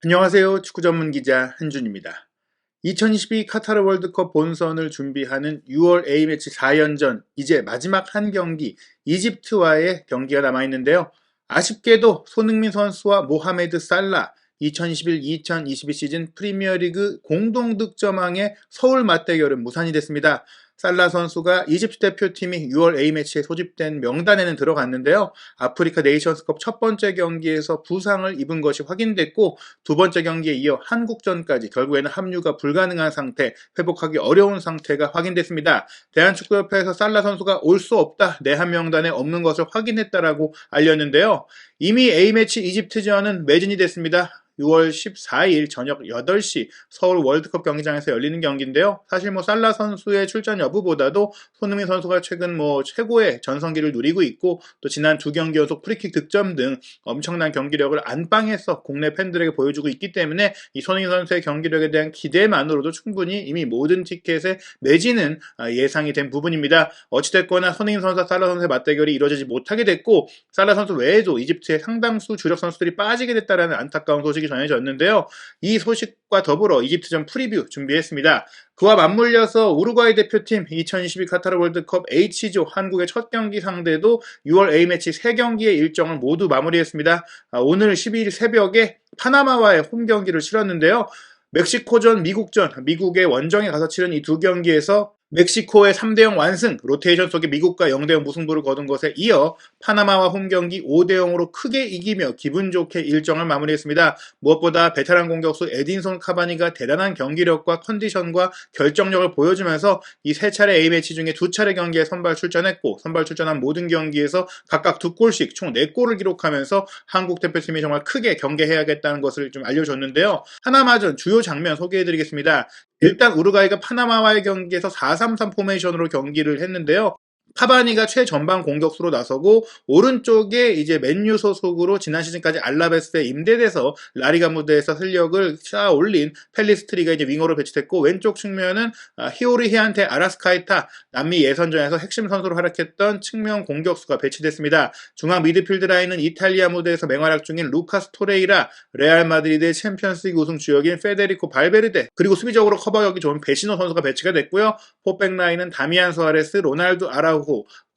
안녕하세요. 축구 전문 기자 한준입니다. 2022 카타르 월드컵 본선을 준비하는 6월 A매치 4연전, 이제 마지막 한 경기, 이집트와의 경기가 남아있는데요. 아쉽게도 손흥민 선수와 모하메드 살라, 2021-2022 시즌 프리미어리그 공동 득점왕의 서울 맞대결은 무산이 됐습니다. 살라 선수가 이집트 대표팀이 6월 A매치에 소집된 명단에는 들어갔는데요. 아프리카 네이션스컵 첫 번째 경기에서 부상을 입은 것이 확인됐고, 두 번째 경기에 이어 한국전까지 결국에는 합류가 불가능한 상태, 회복하기 어려운 상태가 확인됐습니다. 대한축구협회에서 살라 선수가 올 수 없다, 내한 명단에 없는 것을 확인했다라고 알렸는데요. 이미 A매치 이집트전은 매진이 됐습니다. 6월 14일 저녁 8시 서울 월드컵 경기장에서 열리는 경기인데요. 사실 살라 선수의 출전 여부보다도 손흥민 선수가 최근 최고의 전성기를 누리고 있고, 또 지난 두 경기 연속 프리킥 득점 등 엄청난 경기력을 안방에서 국내 팬들에게 보여주고 있기 때문에 이 손흥민 선수의 경기력에 대한 기대만으로도 충분히 이미 모든 티켓에 매진은 예상이 된 부분입니다. 어찌됐거나 손흥민 선수와 살라 선수의 맞대결이 이루어지지 못하게 됐고, 살라 선수 외에도 이집트의 상당수 주력 선수들이 빠지게 됐다는 안타까운 소식이 전해졌는데요. 이 소식과 더불어 이집트전 프리뷰 준비했습니다. 그와 맞물려서 우루과이 대표팀 2022 카타르 월드컵 H조 한국의 첫 경기 상대도 6월 A매치 3경기의 일정을 모두 마무리했습니다. 오늘 12일 새벽에 파나마와의 홈 경기를 치렀는데요. 멕시코전, 미국전, 미국의 원정에 가서 치른 이 두 경기에서 멕시코의 3대0 완승, 로테이션 속에 미국과 0대0 무승부를 거둔 것에 이어 파나마와 홈경기 5대0으로 크게 이기며 기분 좋게 일정을 마무리했습니다. 무엇보다 베테랑 공격수 에딘손 카바니가 대단한 경기력과 컨디션과 결정력을 보여주면서 이 세 차례 A매치 중에 두 차례 경기에 선발 출전했고, 선발 출전한 모든 경기에서 각각 2골씩 총 4골을 기록하면서 한국 대표팀이 정말 크게 경계해야겠다는 것을 좀 알려줬는데요. 파나마전 주요 장면 소개해드리겠습니다. 일단 우루과이가 파나마와의 경기에서 4-3-3 포메이션으로 경기를 했는데요. 카바니가 최전방 공격수로 나서고, 오른쪽에 이제 맨유 소속으로 지난 시즌까지 알라베스에 임대돼서 라리가 무대에서 실력을 쌓아 올린 펠리스트리가 이제 윙어로 배치됐고, 왼쪽 측면은 히오리 히안테 아라스카이타, 남미 예선전에서 핵심 선수로 활약했던 측면 공격수가 배치됐습니다. 중앙 미드필드 라인은 이탈리아 무대에서 맹활약 중인 루카스 토레이라, 레알 마드리드의 챔피언스리그 우승 주역인 페데리코 발베르데, 그리고 수비적으로 커버력이 좋은 베시노 선수가 배치가 됐고요. 포백 라인은 다미안 수아레스, 로날두 아라우호,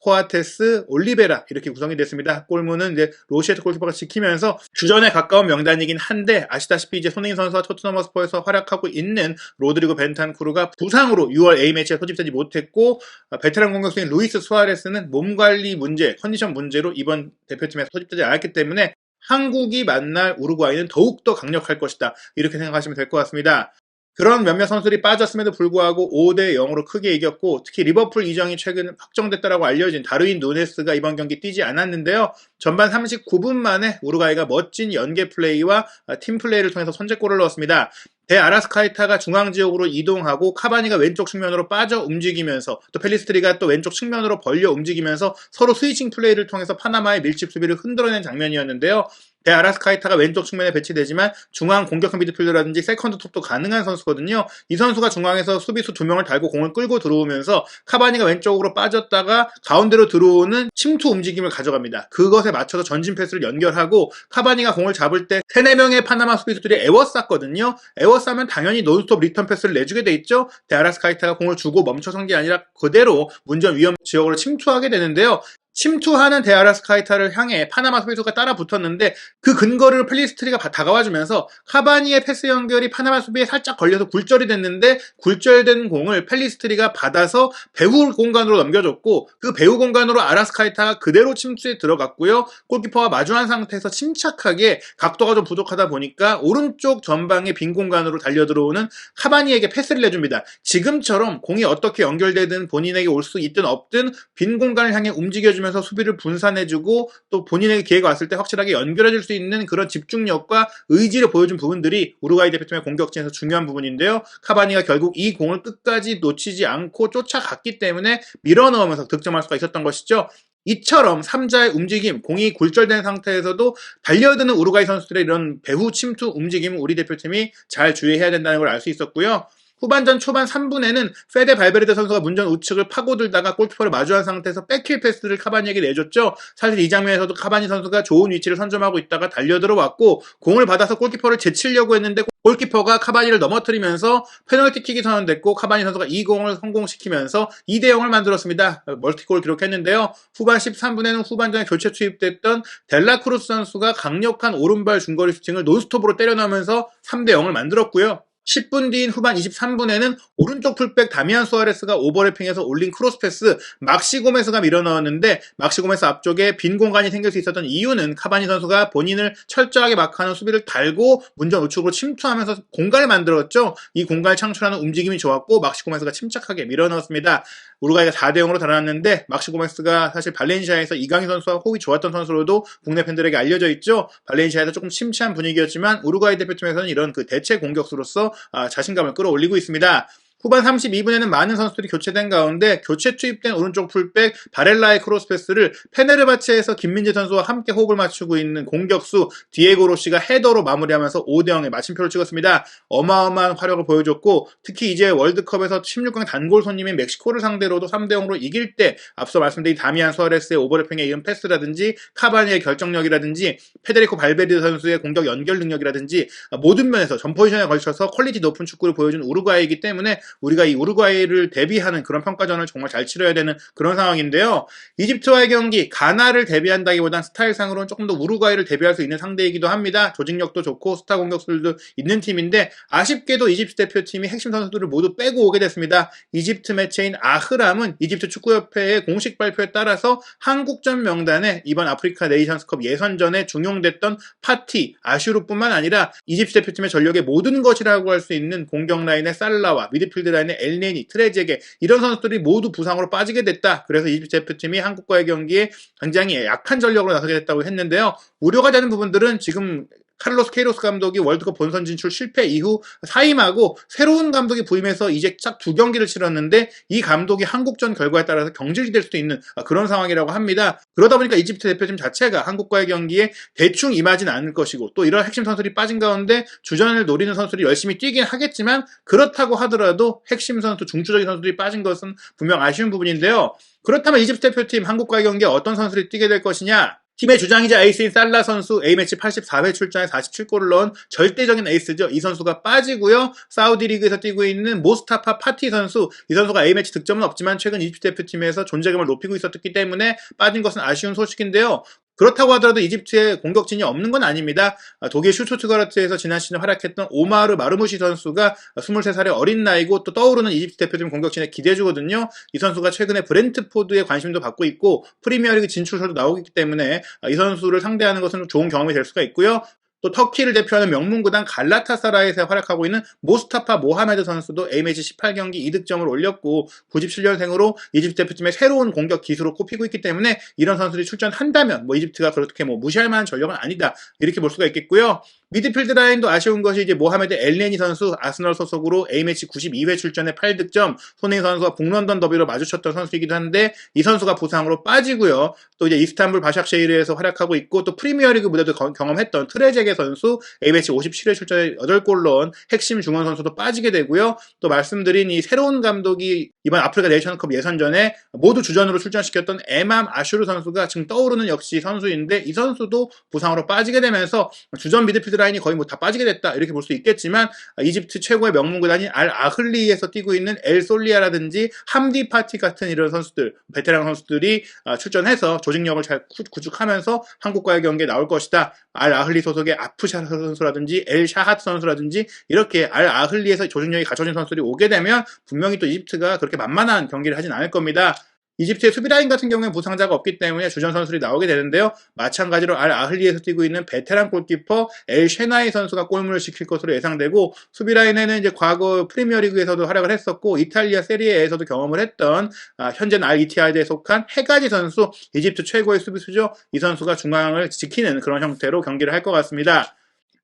코아테스, 올리베라 이렇게 구성이 됐습니다. 골문은 이제 로시에트 골키퍼가 지키면서 주전에 가까운 명단이긴 한데, 아시다시피 이제 손흥민 선수와 토트넘 허스퍼에서 활약하고 있는 로드리고 벤탄쿠르가 부상으로 6월 A매치에 소집되지 못했고, 베테랑 공격수인 루이스 수아레스는 몸 관리 문제, 컨디션 문제로 이번 대표팀에 소집되지 않았기 때문에 한국이 만날 우루과이는 더욱더 강력할 것이다, 이렇게 생각하시면 될 것 같습니다. 그런 몇몇 선수들이 빠졌음에도 불구하고 5대0으로 크게 이겼고, 특히 리버풀 이적이 최근 확정됐다라고 알려진 다르윈 누네스가 이번 경기 뛰지 않았는데요. 전반 39분 만에 우루과이가 멋진 연계 플레이와 팀 플레이를 통해서 선제골을 넣었습니다. 아라스카이타가 중앙 지역으로 이동하고 카바니가 왼쪽 측면으로 빠져 움직이면서, 또 펠리스트리가 또 왼쪽 측면으로 벌려 움직이면서 서로 스위칭 플레이를 통해서 파나마의 밀집 수비를 흔들어낸 장면이었는데요. 아라스카이타가 왼쪽 측면에 배치되지만 중앙 공격형 미드필더라든지 세컨드 톱도 가능한 선수거든요. 이 선수가 중앙에서 수비수 2명을 달고 공을 끌고 들어오면서 카바니가 왼쪽으로 빠졌다가 가운데로 들어오는 침투 움직임을 가져갑니다. 그것에 맞춰서 전진 패스를 연결하고, 카바니가 공을 잡을 때 3-4명의 파나마 수비수들이 에워쌌거든요. 에워싸면 당연히 논스톱 리턴 패스를 내주게 돼 있죠. 아라스카이타가 공을 주고 멈춰선 게 아니라 그대로 문전 위험 지역으로 침투하게 되는데요. 침투하는 아라스카이타를 향해 파나마 수비수가 따라 붙었는데, 그 근거를 펠리스트리가 다가와주면서 카바니의 패스 연결이 파나마 수비에 살짝 걸려서 굴절이 됐는데, 굴절된 공을 펠리스트리가 받아서 배후 공간으로 넘겨줬고, 그 배후 공간으로 아라스카이타가 그대로 침투에 들어갔고요. 골키퍼와 마주한 상태에서 침착하게, 각도가 좀 부족하다 보니까 오른쪽 전방의 빈 공간으로 달려들어오는 카바니에게 패스를 내줍니다. 지금처럼 공이 어떻게 연결되든 본인에게 올 수 있든 없든 빈 공간을 향해 움직여주면 수비를 분산해주고, 또 본인에게 기회가 왔을 때 확실하게 연결해줄 수 있는 그런 집중력과 의지를 보여준 부분들이 우루과이 대표팀의 공격진에서 중요한 부분인데요. 카바니가 결국 이 공을 끝까지 놓치지 않고 쫓아갔기 때문에 밀어넣으면서 득점할 수가 있었던 것이죠. 이처럼 3자의 움직임, 공이 굴절된 상태에서도 달려드는 우루과이 선수들의 이런 배후 침투 움직임을 우리 대표팀이 잘 주의해야 된다는 걸 알 수 있었고요. 후반전 초반 3분에는 페데 발베르데 선수가 문전 우측을 파고들다가 골키퍼를 마주한 상태에서 백힐 패스를 카바니에게 내줬죠. 사실 이 장면에서도 카바니 선수가 좋은 위치를 선점하고 있다가 달려들어왔고 공을 받아서 골키퍼를 제치려고 했는데 골키퍼가 카바니를 넘어뜨리면서 페널티킥이 선언됐고 카바니 선수가 이 공을 성공시키면서 2대0을 만들었습니다. 멀티골을 기록했는데요. 후반 13분에는 후반전에 교체 투입됐던 델라크루스 선수가 강력한 오른발 중거리 슈팅을 논스톱으로 때려넣으면서 3대0을 만들었고요. 10분 뒤인 후반 23분에는 오른쪽 풀백 다미안 수아레스가 오버래핑해서 올린 크로스 패스 막시 고메스가 밀어넣었는데 막시 고메스 앞쪽에 빈 공간이 생길 수 있었던 이유는 카바니 선수가 본인을 철저하게 마크하는 수비를 달고 문전 우측으로 침투하면서 공간을 만들었죠. 이 공간을 창출하는 움직임이 좋았고 막시 고메스가 침착하게 밀어넣었습니다. 우루과이가 4대0으로 달아났는데 막시 고메스가 사실 발렌시아에서 이강인 선수와 호흡이 좋았던 선수로도 국내 팬들에게 알려져 있죠. 발렌시아에서 조금 침체한 분위기였지만 우루과이 대표팀에서는 이런 그 대체 공격수로서 자신감을 끌어올리고 있습니다. 후반 32분에는 많은 선수들이 교체된 가운데 교체 투입된 오른쪽 풀백 바렐라의 크로스 패스를 페네르바체에서 김민재 선수와 함께 호흡을 맞추고 있는 공격수 디에고 로시가 헤더로 마무리하면서 5대0의 마침표를 찍었습니다. 어마어마한 화력을 보여줬고 특히 이제 월드컵에서 16강 단골 손님인 멕시코를 상대로도 3대0으로 이길 때 앞서 말씀드린 다미안 수아레스의 오버래핑에 이은 패스라든지 카바니의 결정력이라든지 페데리코 발베르데 선수의 공격 연결 능력이라든지 모든 면에서 전 포지션에 걸쳐서 퀄리티 높은 축구를 보여준 우루과이이기 때문에 우리가 이 우루과이를 대비하는 그런 평가전을 정말 잘 치러야 되는 그런 상황인데요. 이집트와의 경기, 가나를 대비한다기보단 스타일상으로는 조금 더 우루과이를 대비할 수 있는 상대이기도 합니다. 조직력도 좋고 스타 공격수들도 있는 팀인데 아쉽게도 이집트 대표팀이 핵심 선수들을 모두 빼고 오게 됐습니다. 이집트 매체인 아흐람은 이집트 축구협회의 공식 발표에 따라서 한국전 명단에 이번 아프리카 네이션스컵 예선전에 중용됐던 파티, 아슈르뿐만 아니라 이집트 대표팀의 전력의 모든 것이라고 할 수 있는 공격 라인의 살라와 미드필드 라인의 엘네니, 트레제게 이런 선수들이 모두 부상으로 빠지게 됐다. 그래서 이집트 대표팀이 한국과의 경기에 굉장히 약한 전력으로 나서게 됐다고 했는데요. 우려가 되는 부분들은 지금 카를로스 케이로스 감독이 월드컵 본선 진출 실패 이후 사임하고 새로운 감독이 부임해서 이제 딱 2경기를 치렀는데 이 감독이 한국전 결과에 따라서 경질이 될 수도 있는 그런 상황이라고 합니다. 그러다 보니까 이집트 대표팀 자체가 한국과의 경기에 대충 임하진 않을 것이고 또 이런 핵심 선수들이 빠진 가운데 주전을 노리는 선수들이 열심히 뛰긴 하겠지만 그렇다고 하더라도 핵심 선수, 중추적인 선수들이 빠진 것은 분명 아쉬운 부분인데요. 그렇다면 이집트 대표팀 한국과의 경기에 어떤 선수들이 뛰게 될 것이냐? 팀의 주장이자 에이스인 살라 선수 A매치 84회 출전에 47골을 넣은 절대적인 에이스죠. 이 선수가 빠지고요. 사우디 리그에서 뛰고 있는 모스타파 파티 선수, 이 선수가 A매치 득점은 없지만 최근 이집트 대표팀에서 존재감을 높이고 있었기 때문에 빠진 것은 아쉬운 소식인데요. 그렇다고 하더라도 이집트에 공격진이 없는 건 아닙니다. 독일 슈투트가르트에서 지난 시즌 활약했던 오마르 마르무시 선수가 23살의 어린 나이고 또 떠오르는 이집트 대표팀 공격진에 기대주거든요. 이 선수가 최근에 브렌트포드에 관심도 받고 있고 프리미어리그 진출설도 나오기 때문에 이 선수를 상대하는 것은 좋은 경험이 될 수가 있고요. 또 터키를 대표하는 명문구단 갈라타사라이에서 활약하고 있는 모스타파 모하메드 선수도 A매치 18경기 2득점을 올렸고 97년생으로 이집트 대표팀의 새로운 공격 기수로 꼽히고 있기 때문에 이런 선수들이 출전한다면 이집트가 그렇게 무시할 만한 전력은 아니다 이렇게 볼 수가 있겠고요. 미드필드 라인도 아쉬운 것이 이제 모하메드 엘네니 선수 아스널 소속으로 A매치 92회 출전에 8득점, 손흥민 선수와 북런던 더비로 마주쳤던 선수이기도 한데 이 선수가 부상으로 빠지고요. 또 이제 이스탄불 바샥쉐히르에서 활약하고 있고 또 프리미어리그 무대도 경험했던 트레제게 선수 A매치 57회 출전에 8골 넣은 핵심 중원 선수도 빠지게 되고요. 또 말씀드린 이 새로운 감독이 이번 아프리카 네이션컵 예선전에 모두 주전으로 출전시켰던 에맘 아슈르 선수가 지금 떠오르는 역시 선수인데 이 선수도 부상으로 빠지게 되면서 주전 미드필드 라인이 거의 다 빠지게 됐다 이렇게 볼 수 있겠지만 이집트 최고의 명문 구단인 알 아흘리에서 뛰고 있는 엘 솔리아라든지 함디 파티 같은 이런 선수들, 베테랑 선수들이 출전해서 조직력을 잘 구축하면서 한국과의 경기에 나올 것이다. 알 아흘리 소속의 아프샤 선수라든지 엘 샤하트 선수라든지 이렇게 알 아흘리에서 조직력이 갖춰진 선수들이 오게 되면 분명히 또 이집트가 그렇게 만만한 경기를 하진 않을 겁니다. 이집트의 수비라인 같은 경우에는 부상자가 없기 때문에 주전 선수들이 나오게 되는데요. 마찬가지로 알 아흘리에서 뛰고 있는 베테랑 골키퍼 엘 쉐나이 선수가 골문을 지킬 것으로 예상되고 수비라인에는 이제 과거 프리미어리그에서도 활약을 했었고 이탈리아 세리에에서도 경험을 했던 현재는 알 이티하드에 속한 헤가지 선수, 이집트 최고의 수비수죠. 이 선수가 중앙을 지키는 그런 형태로 경기를 할 것 같습니다.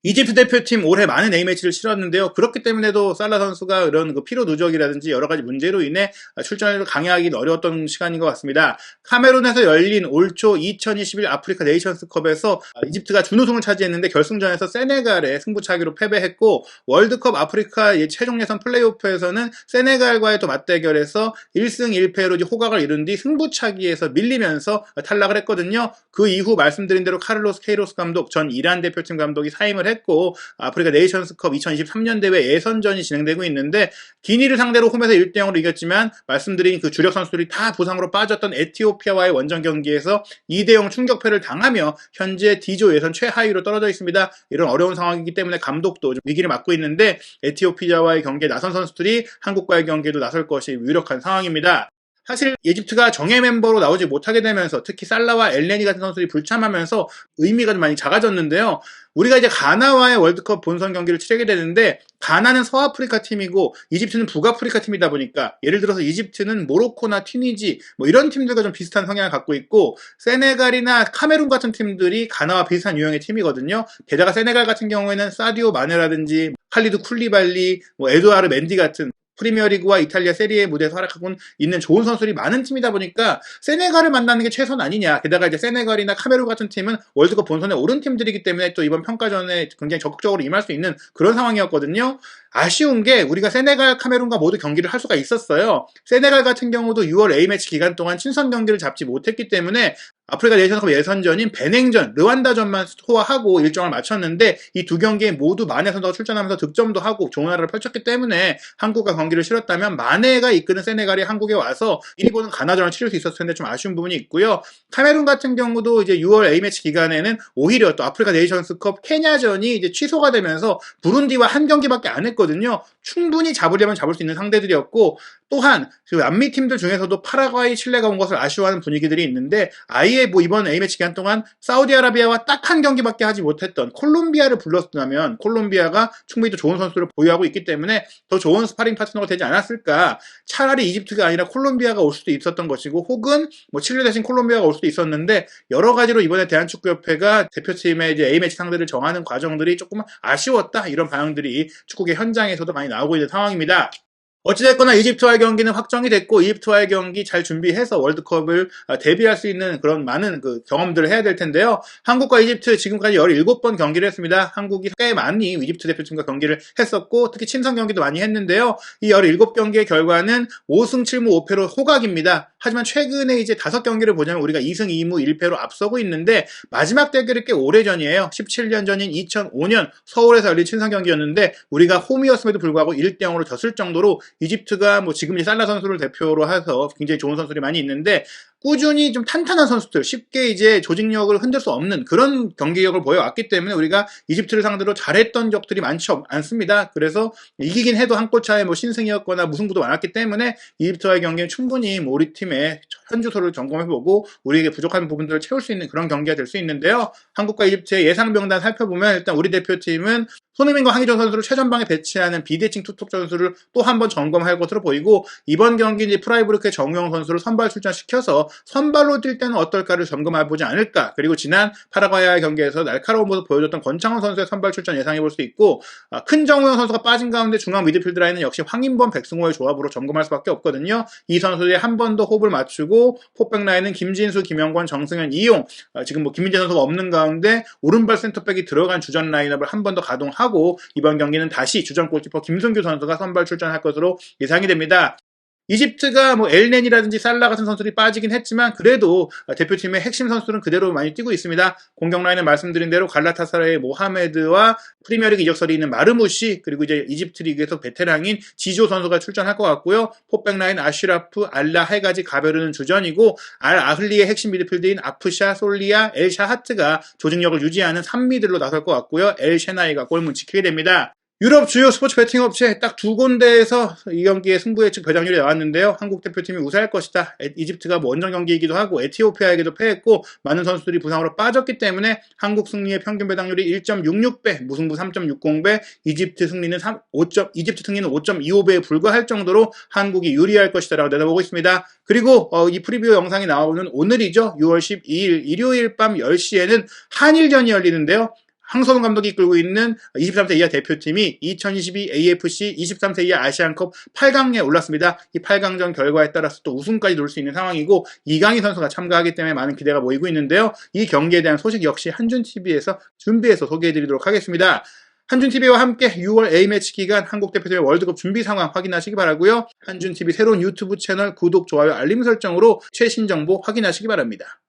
이집트 대표팀 올해 많은 A매치를 치렀는데요. 그렇기 때문에도 살라 선수가 이런 피로 누적이라든지 여러 가지 문제로 인해 출전을 강행하기 어려웠던 시간인 것 같습니다. 카메룬에서 열린 올 초 2021 아프리카 네이션스컵에서 이집트가 준우승을 차지했는데 결승전에서 세네갈에 승부차기로 패배했고, 월드컵 아프리카 최종 예선 플레이오프에서는 세네갈과의 또 맞대결에서 1승 1패로 호각을 이룬 뒤 승부차기에서 밀리면서 탈락을 했거든요. 그 이후 말씀드린 대로 카를로스 케이로스 감독, 전 이란 대표팀 감독이 사임을 했고, 아프리카 네이션스컵 2023년 대회 예선전이 진행되고 있는데, 기니를 상대로 홈에서 1대0으로 이겼지만 말씀드린 그 주력 선수들이 다 부상으로 빠졌던 에티오피아와의 원정 경기에서 2대0 충격패를 당하며 현재 D조 예선 최하위로 떨어져 있습니다. 이런 어려운 상황이기 때문에 감독도 좀 위기를 맞고 있는데, 에티오피아와의 경기에 나선 선수들이 한국과의 경기에도 나설 것이 유력한 상황입니다. 사실 이집트가 정예 멤버로 나오지 못하게 되면서 특히 살라와 엘네니 같은 선수들이 불참하면서 의미가 좀 많이 작아졌는데요. 우리가 이제 가나와의 월드컵 본선 경기를 치르게 되는데, 가나는 서아프리카 팀이고 이집트는 북아프리카 팀이다 보니까, 예를 들어서 이집트는 모로코나 튀니지 이런 팀들과 좀 비슷한 성향을 갖고 있고, 세네갈이나 카메룬 같은 팀들이 가나와 비슷한 유형의 팀이거든요. 게다가 세네갈 같은 경우에는 사디오 마네라든지 칼리드 쿨리발리, 에두아르 멘디 같은 프리미어리그와 이탈리아 세리에 무대에서 활약하고 있는 좋은 선수들이 많은 팀이다 보니까 세네갈을 만나는 게 최선 아니냐. 게다가 이제 세네갈이나 카메룬 같은 팀은 월드컵 본선에 오른 팀들이기 때문에 또 이번 평가전에 굉장히 적극적으로 임할 수 있는 그런 상황이었거든요. 아쉬운 게 우리가 세네갈, 카메룬과 모두 경기를 할 수가 있었어요. 세네갈 같은 경우도 6월 A매치 기간 동안 친선 경기를 잡지 못했기 때문에 아프리카 네이션컵 예선전인 베냉전, 르완다전만 소화하고 일정을 마쳤는데, 이 두 경기에 모두 마네 선수가 출전하면서 득점도 하고 좋은 활약을 펼쳤기 때문에 한국과 경기를 치렀다면 마네가 이끄는 세네갈이 한국에 와서 일본은 가나전을 치를 수 있었을 텐데 좀 아쉬운 부분이 있고요. 카메룬 같은 경우도 이제 6월 A매치 기간에는 오히려 또 아프리카 네이션스컵 케냐전이 이제 취소가 되면서 부룬디와 한 경기밖에 안 했거든요. 충분히 잡으려면 잡을 수 있는 상대들이었고, 또한 그 남미 팀들 중에서도 파라과이, 칠레가 온 것을 아쉬워하는 분위기들이 있는데, 아예 이번 A매치 기간 동안 사우디아라비아와 딱 한 경기밖에 하지 못했던 콜롬비아를 불렀다면 콜롬비아가 충분히 더 좋은 선수를 보유하고 있기 때문에 더 좋은 스파링 파트너가 되지 않았을까. 차라리 이집트가 아니라 콜롬비아가 올 수도 있었던 것이고, 혹은 칠레 대신 콜롬비아가 올 수도 있었는데, 여러 가지로 이번에 대한축구협회가 대표팀의 이제 A매치 상대를 정하는 과정들이 조금 아쉬웠다, 이런 반응들이 축구계 현장에서도 많이 나오고 있는 상황입니다. 어찌됐거나 이집트와의 경기는 확정이 됐고, 이집트와의 경기 잘 준비해서 월드컵을 대비할 수 있는 그런 많은 경험들을 해야 될 텐데요. 한국과 이집트 지금까지 17번 경기를 했습니다. 한국이 꽤 많이 이집트 대표팀과 경기를 했었고, 특히 친선 경기도 많이 했는데요. 이 17경기의 결과는 5승 7무 5패로 호각입니다. 하지만 최근에 이제 5경기를 보자면 우리가 2승 2무 1패로 앞서고 있는데, 마지막 대결이 꽤 오래전이에요. 17년 전인 2005년 서울에서 열린 친선 경기였는데, 우리가 홈이었음에도 불구하고 1대0으로 졌을 정도로 이집트가 지금 살라 선수를 대표로 해서 굉장히 좋은 선수들이 많이 있는데, 꾸준히 좀 탄탄한 선수들, 쉽게 이제 조직력을 흔들 수 없는 그런 경기력을 보여왔기 때문에 우리가 이집트를 상대로 잘했던 적들이 많지 않습니다. 그래서 이기긴 해도 한 골 차에 신승이었거나 무승부도 많았기 때문에 이집트와의 경기는 충분히 우리 팀의 현주소를 점검해보고 우리에게 부족한 부분들을 채울 수 있는 그런 경기가 될 수 있는데요. 한국과 이집트의 예상 명단 살펴보면 일단 우리 대표팀은 손흥민과 황희조 선수를 최전방에 배치하는 비대칭 투톱 선수를 또 한 번 점검할 것으로 보이고, 이번 경기 이제 프라이부르크의 정우영 선수를 선발 출전시켜서 선발로 뛸 때는 어떨까를 점검해보지 않을까. 그리고 지난 파라과이와의 경기에서 날카로운 모습 보여줬던 권창훈 선수의 선발 출전 예상해볼 수 있고, 큰 정우영 선수가 빠진 가운데 중앙 미드필드 라인은 역시 황인범, 백승호의 조합으로 점검할 수밖에 없거든요. 이 선수들이 한 번 더 호흡을 맞추고, 포백 라인은 김진수, 김영권, 정승현, 이용, 지금 김민재 선수가 없는 가운데 오른발 센터백이 들어간 주전 라인업을 한 번 더 가동하고, 이번 경기는 다시 주전 골키퍼 김승규 선수가 선발 출전할 것으로 예상이 됩니다. 이집트가 엘넨이라든지 살라 같은 선수들이 빠지긴 했지만 그래도 대표팀의 핵심 선수들은 그대로 많이 뛰고 있습니다. 공격 라인은 말씀드린 대로 갈라타사라의 모하메드와 프리미어리그 이적설이 있는 마르무시, 그리고 이제 이집트 리그에서 베테랑인 지조 선수가 출전할 것 같고요. 포백 라인 아슈라프, 알라, 헤가지, 가베르는 주전이고, 알 아흘리의 핵심 미드필드인 아프샤, 솔리아, 엘 샤하트가 조직력을 유지하는 3미들로 나설 것 같고요. 엘 셰나이가 골문 지키게 됩니다. 유럽 주요 스포츠 베팅 업체 딱 두 군데에서 이 경기의 승부 예측 배당률이 나왔는데요. 한국 대표팀이 우세할 것이다. 이집트가 원정 경기이기도 하고 에티오피아에게도 패했고 많은 선수들이 부상으로 빠졌기 때문에 한국 승리의 평균 배당률이 1.66배, 무승부 3.60배, 이집트 승리는 5.25배에 불과할 정도로 한국이 유리할 것이다라고 내다보고 있습니다. 그리고 이 프리뷰 영상이 나오는 오늘이죠. 6월 12일 일요일 밤 10시에는 한일전이 열리는데요. 황선홍 감독이 이끌고 있는 23세 이하 대표팀이 2022 AFC 23세 이하 아시안컵 8강에 올랐습니다. 이 8강전 결과에 따라서 또 우승까지 노릴 수 있는 상황이고 이강인 선수가 참가하기 때문에 많은 기대가 모이고 있는데요. 이 경기에 대한 소식 역시 한준TV에서 준비해서 소개해드리도록 하겠습니다. 한준TV와 함께 6월 A매치 기간 한국대표팀의 월드컵 준비 상황 확인하시기 바라고요. 한준TV 새로운 유튜브 채널 구독, 좋아요, 알림 설정으로 최신 정보 확인하시기 바랍니다.